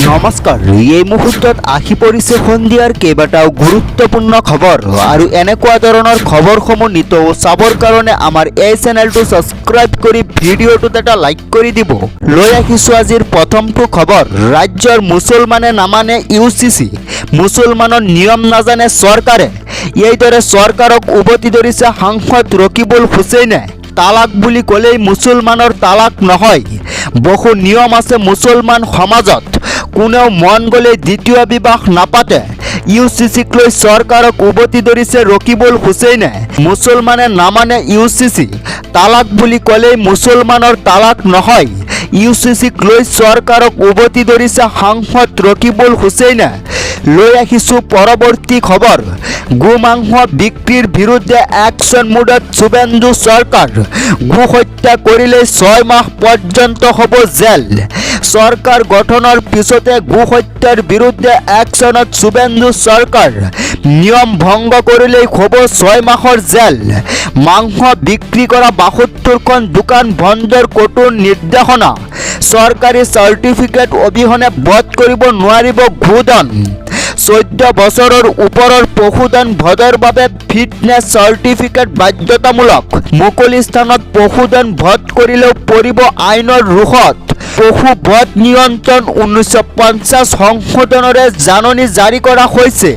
নমস্কাৰ এই মুহূৰ্তত আহি পৰিছে সন্ধিয়াৰ কেইবাটাও গুৰুত্বপূৰ্ণ খবৰ আৰু এনেকুৱা ধৰণৰ খবৰসমূহ নিতৌ চাবৰ কাৰণে আমাৰ এই চেনেলটো ছাবস্ক্ৰাইব কৰি ভিডিঅ'টোত এটা লাইক কৰি দিব। লৈ আহিছোঁ আজিৰ প্ৰথমটো খবৰ। ৰাজ্যৰ মুছলমানে নামানে ইউচিচি, মুছলমানৰ নিয়ম নাজানে চৰকাৰে। এইদৰে চৰকাৰক উভতি ধৰিছে সাংসদ ৰকিবুল হুছেইনে। তালাক বুলি ক'লেই মুছলমানৰ তালাক নহয়, বহু নিয়ম আছে মুছলমান সমাজত। কোনেও মন গ'লে দ্বিতীয় বিবাহ নাপাতে। ইউচিচিক লৈ চৰকাৰক উভতি ধৰিছে ৰকিবুল হুছেইনে। মুছলমানে নামানে ইউচিচি, তালাক বুলি ক'লেই মুছলমানৰ তালাক নহয়। ইউচিচিক লৈ চৰকাৰক উভতি ধৰিছে সাংসদ ৰকিবুল হুছেইনে। লৈ আহিছোঁ পৰৱৰ্তী খবৰ। গোমাংস বিক্ৰীৰ বিৰুদ্ধে একশ্যন মুডত শুভেন্দু চৰকাৰ। গো হত্যা কৰিলে 6 মাহ পৰ্যন্ত হ'ব জেল। চৰকাৰ গঠনৰ পিছতে গো হত্যাৰ বিৰুদ্ধে একশ্যনত শুভেন্দু চৰকাৰ। নিয়ম ভংগ কৰিলেই হ'ব 6 মাহৰ জেল। মাংস বিক্ৰী কৰা 72খন দোকান বন্ধৰ কঠোৰ নিৰ্দেশনা। চৰকাৰী চাৰ্টিফিকেট অবিহনে বধ কৰিব নোৱাৰিব গোধন। 14 বছৰৰ ওপৰৰ পশুধন বধৰ বাবে ফিটনেছ চাৰ্টিফিকেট বাধ্যতামূলক। মুকলি স্থানত পশুধন বধ কৰিলেও পৰিব আইনৰ ৰোষত। পশু বধ নিয়ন্ত্ৰণ 1950 সংশোধনৰে জাননী জাৰি কৰা হৈছে।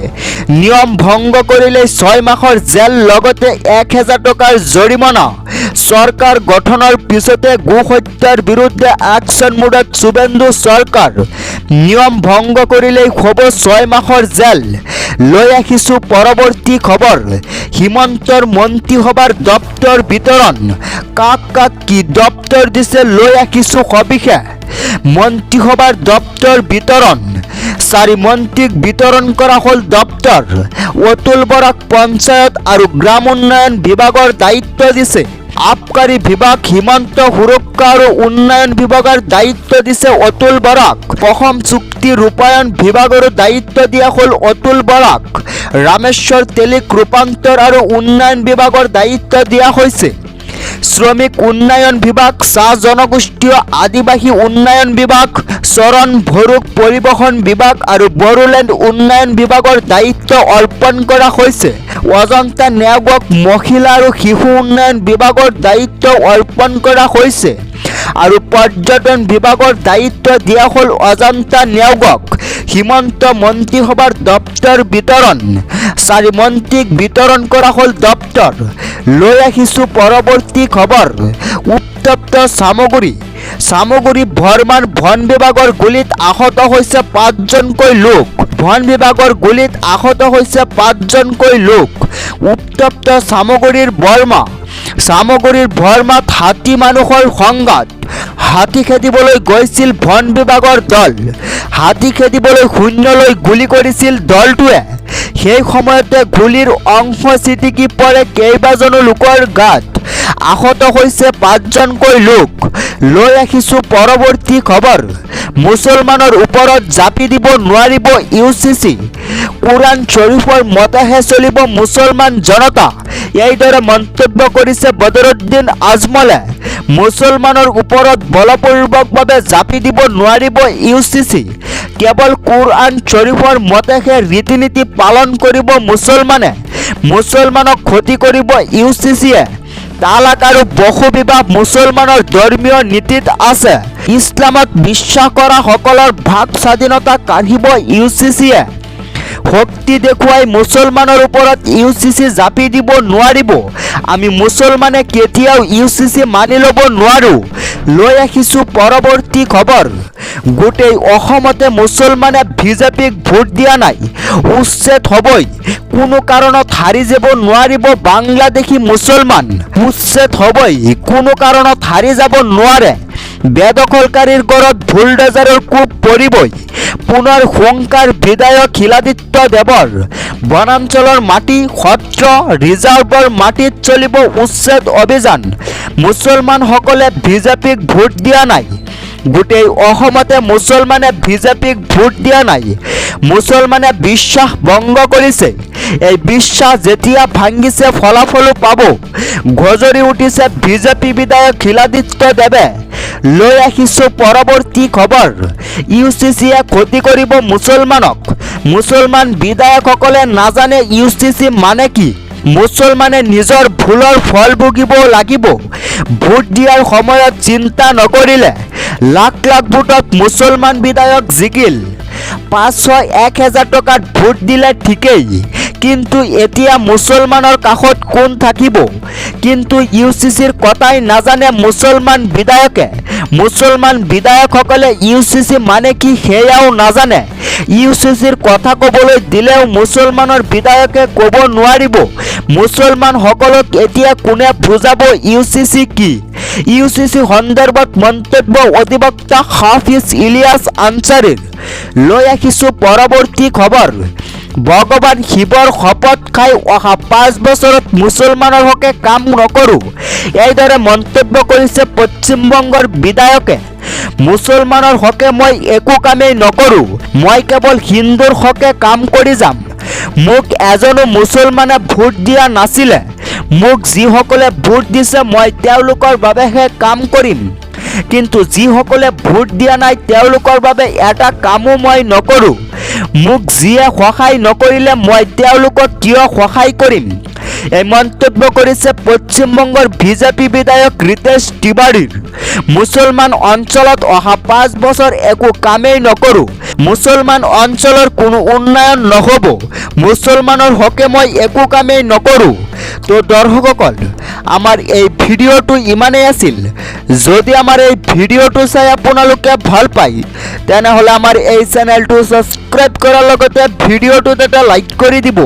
নিয়ম ভংগ কৰিলে 6 মাহৰ জেল লগতে 1000 টকাৰ জৰিমনা। চৰকাৰ গঠনৰ পিছতে গো হত্যাৰ বিৰুদ্ধে একশ্যন মুডত শুভেন্দু চৰকাৰ। নিয়ম ভংগ কৰিলেই হ'ব 6 মাহৰ জেল। লৈ আহিছোঁ পৰৱৰ্তী খবৰ। হিমন্তৰ মন্ত্ৰীসভাৰ দপ্তৰ বিতৰণ। কাক কাক কি দপ্তৰ দিছে লৈ আহিছোঁ সবিশেষ। মন্ত্ৰীসভাৰ দপ্তৰ বিতৰণ। 4 মন্ত্ৰীক বিতৰণ কৰা হ'ল দপ্তৰ। অতুল বৰাক পঞ্চায়ত আৰু গ্ৰাম উন্নয়ন বিভাগৰ দায়িত্ব দিছে। আবকাৰী বিভাগ, সীমান্ত সুৰক্ষা আৰু উন্নয়ন বিভাগৰ দায়িত্ব দিছে অতুল বৰাক। অসম চুক্তি ৰূপায়ণ বিভাগৰো দায়িত্ব দিয়া হ'ল অতুল বৰাক। ৰামেশ্বৰ তেলীক ৰূপান্তৰ আৰু উন্নয়ন বিভাগৰ দায়িত্ব দিয়া হৈছে। শ্ৰমিক উন্নয়ন বিভাগ, চাহ জনগোষ্ঠীয় আদিবাসী উন্নয়ন বিভাগ, চৰণ ভৰুক পৰিবহণ বিভাগ আৰু বড়োলেণ্ড উন্নয়ন বিভাগৰ দায়িত্ব অৰ্পণ কৰা হৈছে। অজন্তা নেওগক মহিলা আৰু শিশু উন্নয়ন বিভাগৰ দায়িত্ব অৰ্পণ কৰা হৈছে আৰু পৰ্যটন বিভাগৰ দায়িত্ব দিয়া হ'ল অজন্তা নেওগক। হিমন্ত মন্ত্ৰীসভাৰ দপ্তৰ বিতৰণ। 4 মন্ত্ৰীক বিতৰণ কৰা হ'ল দপ্তৰ। লৈ আহিছোঁ পৰৱৰ্তী খবৰ। উত্তপ্ত চামগুৰি। চামগুৰি বৰ্মাৰ বন বিভাগৰ গুলীত আহত হৈছে 5জনকৈ লোক। বন বিভাগৰ গুলীত আহত হৈছে 5জনকৈ লোক। উত্তপ্ত চামগুৰিৰ বৰ্মা। চামগুৰিৰ বৰ্মাত হাতী মানুহৰ সংঘাত। হাতী খেদিবলৈ গৈছিল বন বিভাগৰ দল। হাতী খেদিবলৈ শূন্যলৈ গুলী কৰিছিল দলটোৱে। সেই সময়তে গুলীৰ অংশ ছিটিকি পৰে কেইবাজনো লোকৰ গাত। আহত হৈছে 5জনকৈ লোক। লৈ আহিছোঁ পৰৱৰ্তী খবৰ। মুছলমানৰ ওপৰত জাপি দিব নোৱাৰিব ইউচিচি। কোৰাণ শ্বৰীফৰ মতেহে চলিব মুছলমান জনতা। এইদৰে মন্তব্য কৰিছে বদৰুদ্দিন আজমলে। মুছলমানৰ ওপৰত বলপূৰ্বকভাৱে জাপি দিব নোৱাৰিব ইউচিচি। কেৱল কোৰাণ শ্বৰীফৰ মতেহে ৰীতি নীতি পালন কৰিব মুছলমানে। মুছলমানক ক্ষতি কৰিব ইউচিচিয়ে। তালাক আৰু বহু বিবাহ মুছলমানৰ ধৰ্মীয় নীতিত আছে। ইছলামত বিশ্বাস কৰা সকলৰ ভাগ স্বাধীনতা কাঢ়িব ইউচিচিয়ে। শক্তি দেখুৱাই মুছলমানৰ ওপৰত ইউচিচি জাপি দিব নোৱাৰিব। আমি মুছলমানে কেতিয়াও ইউচিচি মানি ল'ব নোৱাৰোঁ। লৈ আহিছোঁ পৰৱৰ্তী খবৰ। গোটেই অসমতে মুছলমানে বিজেপিক ভোট দিয়া নাই, উচ্ছেদ হ'বই। কোনো কাৰণত হাৰি যাব নোৱাৰিব বাংলাদেশী মুছলমান। উচ্ছেদ হ'বই, কোনো কাৰণত হাৰি যাব নোৱাৰে। বেদখলকাৰীৰ ঘৰত বুলডোজাৰৰ কোব পৰিবই। পুনৰ হুংকাৰ বিধায়ক শিলাদিত্য দেৱৰ। বনাঞ্চলৰ মাটি, সত্ৰ, ৰিজাৰ্ভৰ মাটিত চলিব উচ্ছেদ অভিযান। মুছলমানসকলে বিজেপিক ভোট দিয়া নাই। গোটেই অসমতে মুছলমানে বিজেপিক ভোট দিয়া নাই। মুছলমানে বিশ্বাস ভংগ কৰিছে। এই বিশ্বাস যেতিয়া ভাঙিছে ফলাফলো পাব। গজৰি উঠিছে বিজেপি বিধায়ক শিলাদিত্য দেৱে। লৈ আহিছোঁ পৰৱৰ্তী খবৰ। UCCয়ে ক্ষতি কৰিব মুছলমানক। মুছলমান বিধায়কসকলে নাজানে UCC মানে কি। মুছলমানে নিজৰ ভুলৰ ফল ভুগিব লাগিব। ভোট দিয়াৰ সময়ত চিন্তা নকৰিলে লাখ লাখ ভোটত মুছলমান বিধায়ক জিকিল। 500-1000 টকাত ভোট দিলে ঠিকেই, কিন্তু এতিয়া মুছলমানৰ কাষত কোন থাকিব। কিন্তু UCCৰ কথাই নাজানে মুছলমান বিধায়কে। মুছলমান বিধায়কসকলে UCC মানে কি সেয়াও নাজানে। UCCৰ কথা ক'বলৈ দিলেও মুছলমানৰ বিধায়কে ক'ব নোৱাৰিব। মুছলমানসকলক এতিয়া কোনে বুজাব UCC কি। UCC সন্দৰ্ভত মন্তব্য অধিবক্তা হাফিজ ইলিয়াছ আনচাৰীৰ। লৈ আহিছোঁ পৰৱৰ্তী খবৰ। ভগৱান শিৱৰ শপত খাই অহা 5 বছৰত মুছলমানৰ হকে কাম নকৰোঁ, এইদৰে মন্তব্য কৰিছে পশ্চিমবংগৰ বিধায়কে। মুছলমানৰ হকে মই একো কামেই নকৰোঁ, মই কেৱল হিন্দুৰ হকে কাম কৰি যাম। মোক এজনো মুছলমানে ভোট দিয়া নাছিলে। মোক যিসকলে ভোট দিছে মই তেওঁলোকৰ বাবেহে কাম কৰিম, কিন্তু যিসকলে ভোট দিয়া নাই তেওঁলোকৰ বাবে এটা কামো মই নকৰোঁ। মোক যিয়ে সহায় নকৰিলে মই তেওঁলোকক কিয় সহায় কৰিম। এই মন্তব্য কৰিছে পশ্চিমবংগৰ বিজেপি বিধায়ক ৰিতেশ তিৱাৰীৰ। মুছলমান অঞ্চলত অহা 5 বছৰ একো কামেই নকৰোঁ, মুছলমান অঞ্চলৰ কোনো উন্নয়ন নহ'ব, মুছলমানৰ হকে মই একো কামেই নকৰোঁ। তো দৰ্শকসকল, আমাৰ এই ভিডিঅ'টো ইমানেই আছিল। যদি আমাৰ এই ভিডিঅ'টো চাই আপোনালোকে ভাল পায় তেনেহ'লে আমাৰ এই চেনেলটো ছাবস্ক্ৰাইব কৰাৰ লগতে ভিডিঅ'টোত এটা লাইক কৰি দিব।